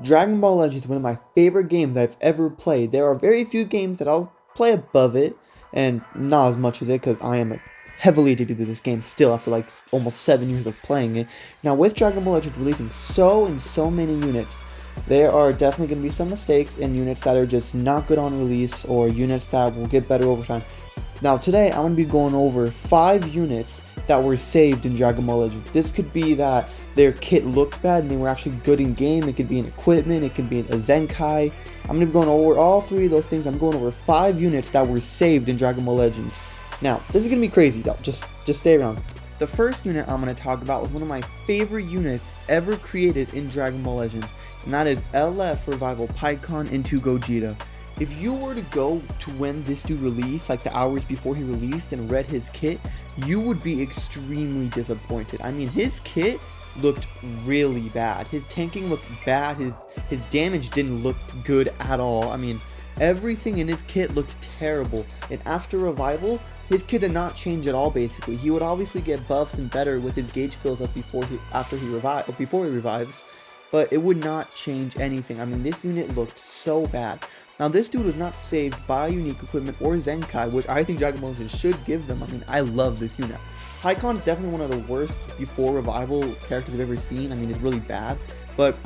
Dragon Ball Legends is one of my favorite games I've ever played. There are very few games that I'll play above it, and not as much as it because I am heavily addicted to this game still after like almost 7 years of playing it. Now with Dragon Ball Legends releasing so many units, there are definitely going to be some mistakes in units that are just not good on release or units that will get better over time. Now today I'm going to be going over 5 units that were saved in Dragon Ball Legends. This could be that their kit looked bad and they were actually good in game. It could be an equipment, it could be a Zenkai. I'm going to be going over all 3 of those things. I'm going over 5 units that were saved in Dragon Ball Legends. Now, this is going to be crazy though, just stay around. The first unit I'm going to talk about was one of my favorite units ever created in Dragon Ball Legends, and that is LF Revival Pikkon into Gogeta. If you were to go to when this dude released, like the hours before he released, and read his kit, you would be extremely disappointed. I mean, his kit looked really bad. His tanking looked bad. His damage didn't look good at all. I mean, everything in his kit looked terrible. And after Revival, his kit did not change at all, basically. He would obviously get buffs and better with his gauge fills up before he revives, but it would not change anything. I mean, this unit looked so bad. Now, this dude was not saved by unique equipment or Zenkai, which I think Dragon Ball Legends should give them. I mean, I love this unit. Pikkon is definitely one of the worst before Revival characters I've ever seen. I mean, it's really bad, but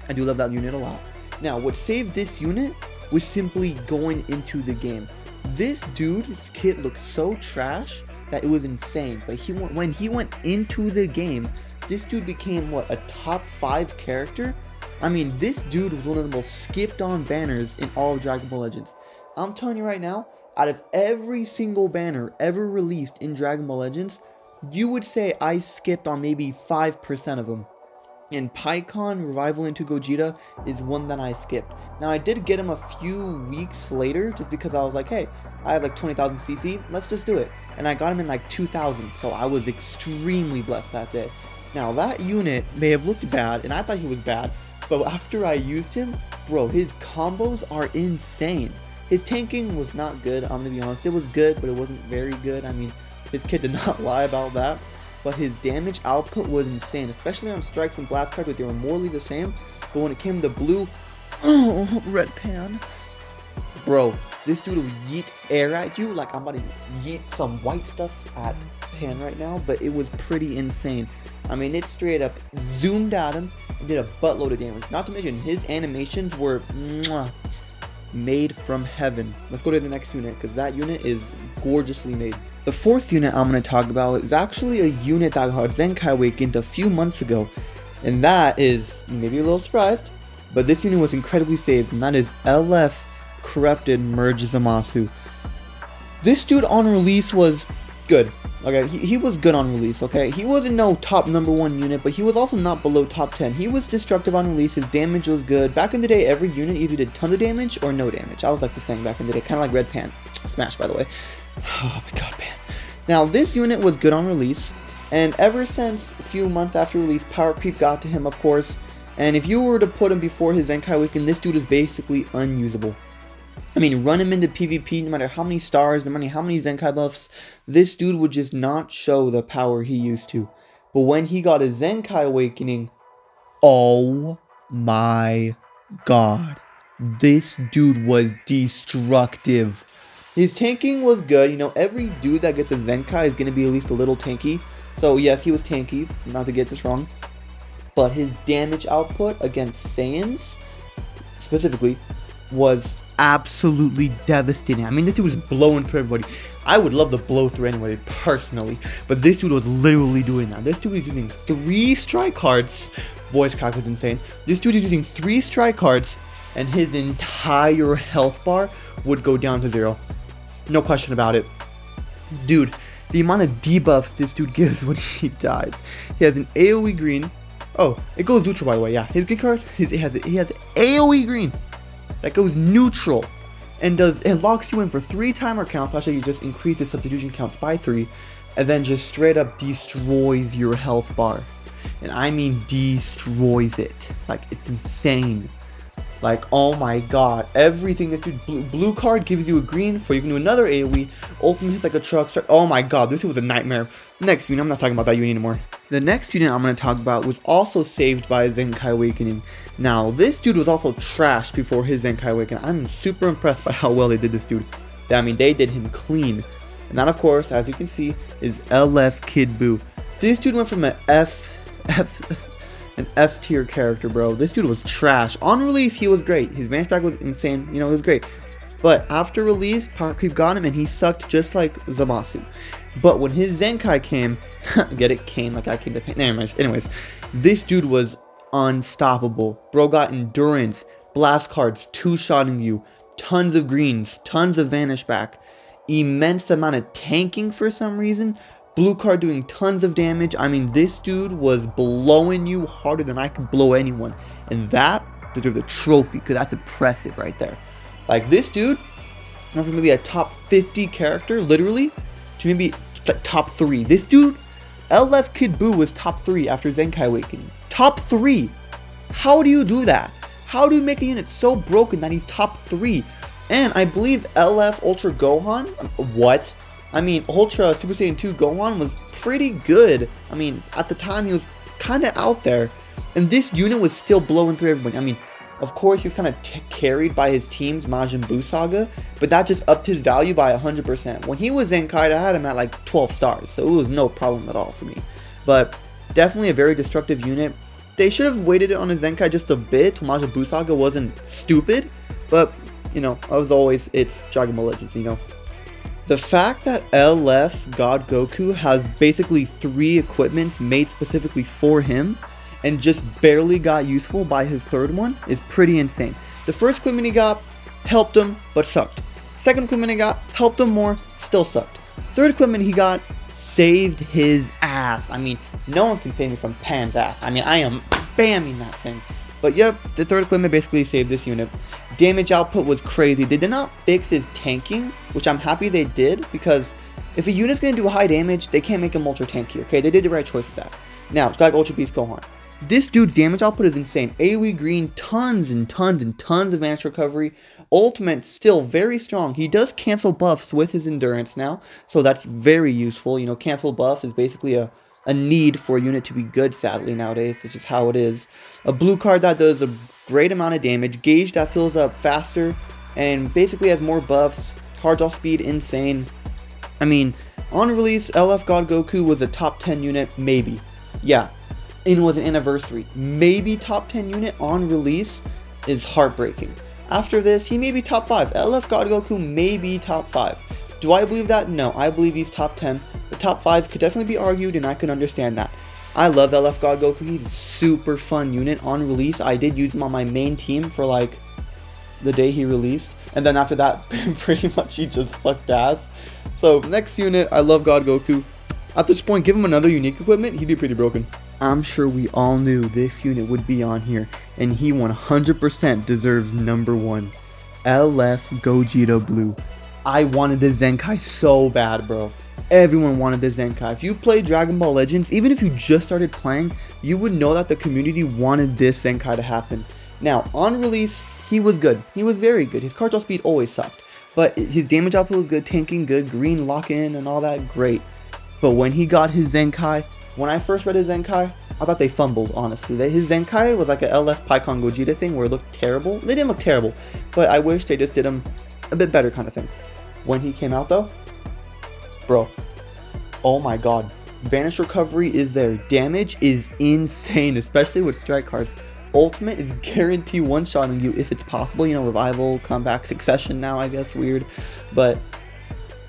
I do love that unit a lot. Now, what saved this unit was simply going into the game. This dude's kit looked so trash that it was insane, but when he went into the game, this dude became, what, a top 5 character? I mean, this dude was one of the most skipped on banners in all of Dragon Ball Legends. I'm telling you right now, out of every single banner ever released in Dragon Ball Legends, you would say I skipped on maybe 5% of them. And Pikkon Revival into Gogeta is one that I skipped. Now, I did get him a few weeks later just because I was like, hey, I have like 20,000 CC, let's just do it. And I got him in like 2,000, so I was extremely blessed that day. Now, that unit may have looked bad, and I thought he was bad, but after I used him, bro, his combos are insane. His tanking was not good, I'm gonna be honest. It was good, but it wasn't very good. I mean, his kid did not lie about that. But his damage output was insane, especially on strikes and blast cards, where they were morally the same. But when it came to blue, oh, red pan. Bro, this dude will yeet air at you like I'm about to yeet some white stuff at Pan right now, but it was pretty insane. I mean, it straight up zoomed at him and did a buttload of damage. Not to mention, his animations were made from heaven. Let's go to the next unit, because that unit is gorgeously made. The fourth unit I'm going to talk about is actually a unit that got Zenkai awakened a few months ago, and that is, maybe a little surprised, but this unit was incredibly saved, and that is LF Corrupted Merge Zamasu. This dude on release was good. Okay, he was good on release, okay? He wasn't no top #1 unit, but he was also not below top 10. He was destructive on release, his damage was good. Back in the day, every unit either did tons of damage or no damage. I was like the thing back in the day, kind of like Red Pan. Smash, by the way. Oh my god, man. Now, this unit was good on release, and ever since a few months after release, power creep got to him, of course. And if you were to put him before his Zenkai Awaken, this dude is basically unusable. I mean, run him into PvP, no matter how many stars, no matter how many Zenkai buffs, this dude would just not show the power he used to. But when he got a Zenkai Awakening, oh my god, this dude was destructive. His tanking was good. You know, every dude that gets a Zenkai is going to be at least a little tanky. So yes, he was tanky, not to get this wrong. But his damage output against Saiyans, specifically, was absolutely devastating. I mean, this dude was blowing through everybody. I would love to blow through anybody personally, but this dude was literally doing that. This dude was using 3 strike cards. Voice crack was insane. This dude is using 3 strike cards, and his entire health bar would go down to 0. No question about it. Dude, the amount of debuffs this dude gives when he dies. He has an AoE green. Oh, it goes neutral, by the way. Yeah, his green card, he has AoE green that goes neutral, and it locks you in for 3 timer counts. Actually, you just increase the substitution counts by 3, and then just straight up destroys your health bar. And I mean destroys it. Like, it's insane. Like, oh my god, everything this dude, blue card gives you a green for you can do another AoE, ultimate hits like a truck, oh my god, this was a nightmare. Next unit, I'm not talking about that unit anymore. The next unit I'm going to talk about was also saved by Zenkai Awakening. Now, this dude was also trashed before his Zenkai Awakening. I'm super impressed by how well they did this dude. I mean, they did him clean. And that, of course, as you can see, is LF Kid Buu. This dude went from an F tier character, bro. This dude was trash. On release, he was great. His advanced back was insane. You know, it was great. But after release, Power Creep got him and he sucked just like Zamasu. But when his Zenkai came, get it? Came like I came to pain. Anyways, this dude was unstoppable. Bro got endurance, blast cards, two-shotting you, tons of greens, tons of vanish back, immense amount of tanking for some reason. Blue card doing tons of damage. I mean, this dude was blowing you harder than I could blow anyone. And that deserves a trophy, because that's impressive right there. Like, this dude went from maybe a top 50 character, literally, to maybe like top 3. This dude, LF Kid Buu, was top 3 after Zenkai Awakening. Top 3! How do you do that? How do you make a unit so broken that he's top 3? And I believe LF Ultra Gohan, what? I mean, Ultra Super Saiyan 2 Gohan was pretty good. I mean, at the time, he was kind of out there. And this unit was still blowing through everybody. I mean, of course, he was kind of carried by his team's Majin Buu Saga, but that just upped his value by 100%. When he was Zenkai, I had him at like 12 stars, so it was no problem at all for me. But definitely a very destructive unit. They should have waited on his Zenkai just a bit. Majin Buu Saga wasn't stupid, but, you know, as always, it's Dragon Ball Legends, you know. The fact that LF God Goku has basically 3 equipments made specifically for him and just barely got useful by his third one is pretty insane. The first equipment he got helped him, but sucked. Second equipment he got helped him more, still sucked. Third equipment he got saved his ass. I mean, no one can save me from Pan's ass. I mean, I am spamming that thing. But yep, the third equipment basically saved this unit. Damage output was crazy. They did not fix his tanking, which I'm happy they did, because if a unit's going to do high damage, they can't make him ultra tanky, okay? They did the right choice with that. Now, it's got Ultra Beast Gohan. This dude's damage output is insane. AoE green, tons and tons and tons of vanish recovery. Ultimate, still very strong. He does cancel buffs with his endurance now, so that's very useful. You know, cancel buff is basically a need for a unit to be good, sadly, nowadays. It's just how it is. A blue card that does a great amount of damage. Gauge that fills up faster and basically has more buffs. Card draw speed, insane. I mean, on release, LF God Goku was a top 10 unit, maybe. Yeah, it was an anniversary. Maybe top 10 unit on release is heartbreaking. After this, he may be top 5. LF God Goku may be top 5. Do I believe that? No, I believe he's top 10. The top 5 could definitely be argued, and I can understand that. I love LF God Goku. He's a super fun unit on release. I did use him on my main team for like the day he released. And then after that, pretty much he just sucked ass. So next unit, I love God Goku. At this point, give him another unique equipment, he'd be pretty broken. I'm sure we all knew this unit would be on here, and he 100% deserves number 1. LF Gogeta Blue. I wanted the Zenkai so bad, bro. Everyone wanted the Zenkai. If you played Dragon Ball Legends, even if you just started playing, you would know that the community wanted this Zenkai to happen. Now, on release, he was good. He was very good. His card draw speed always sucked. But his damage output was good, tanking good, green lock-in and all that, great. But when he got his Zenkai, when I first read his Zenkai, I thought they fumbled, honestly. His Zenkai was like a LF Pycon Gogeta thing where it looked terrible. They didn't look terrible, but I wish they just did him a bit better kind of thing. When he came out though, bro, oh my god. Vanish recovery is there. Damage is insane, especially with strike cards. Ultimate is guarantee one-shotting you if it's possible. You know, revival, comeback, succession now, I guess, weird. But,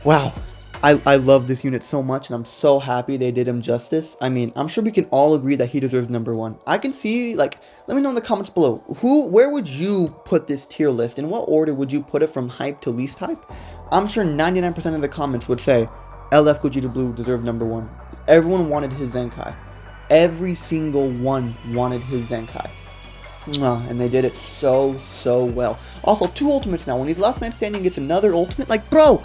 wow. I love this unit so much, and I'm so happy they did him justice. I mean, I'm sure we can all agree that he deserves number 1. I can see, like, let me know in the comments below. Where would you put this tier list? In what order would you put it from hype to least hype? I'm sure 99% of the comments would say LF Gogeta Blue deserved number 1. Everyone wanted his Zenkai. Every single one wanted his Zenkai. And they did it so well. Also, 2 ultimates now. When he's last man standing gets another ultimate, like, bro,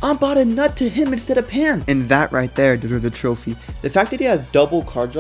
I'm about to nut to him instead of Pan. And that right there deserves a trophy. The fact that he has double card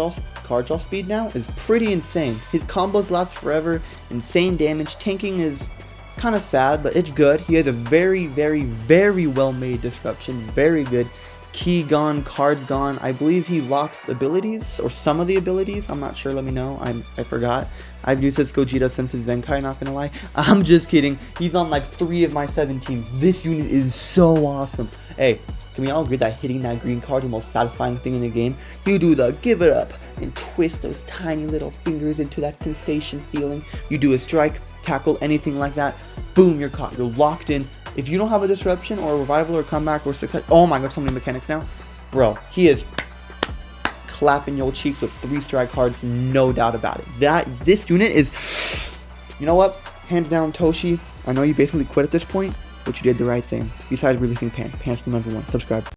card draw speed now is pretty insane. His combos last forever, insane damage. Tanking is kind of sad, but it's good. He has a very, very, very well made disruption. Very good. Key gone, cards gone. I believe he locks abilities, or some of the abilities. I'm not sure, let me know. I forgot. I've used this Gogeta since his Zenkai, not gonna lie. I'm just kidding. He's on like 3 of my 7 teams. This unit is so awesome. Hey, can we all agree that hitting that green card is the most satisfying thing in the game? You do the give it up and twist those tiny little fingers into that sensation feeling. You do a strike, tackle, anything like that. Boom, you're caught. You're locked in. If you don't have a disruption or a revival or comeback or success, oh my god, so many mechanics now. Bro, he is clapping your cheeks with 3 strike cards, no doubt about it. This unit is, you know what? Hands down, Toshi. I know you basically quit at this point, but you did the right thing. Besides releasing Pan. Pan's the #1. Subscribe.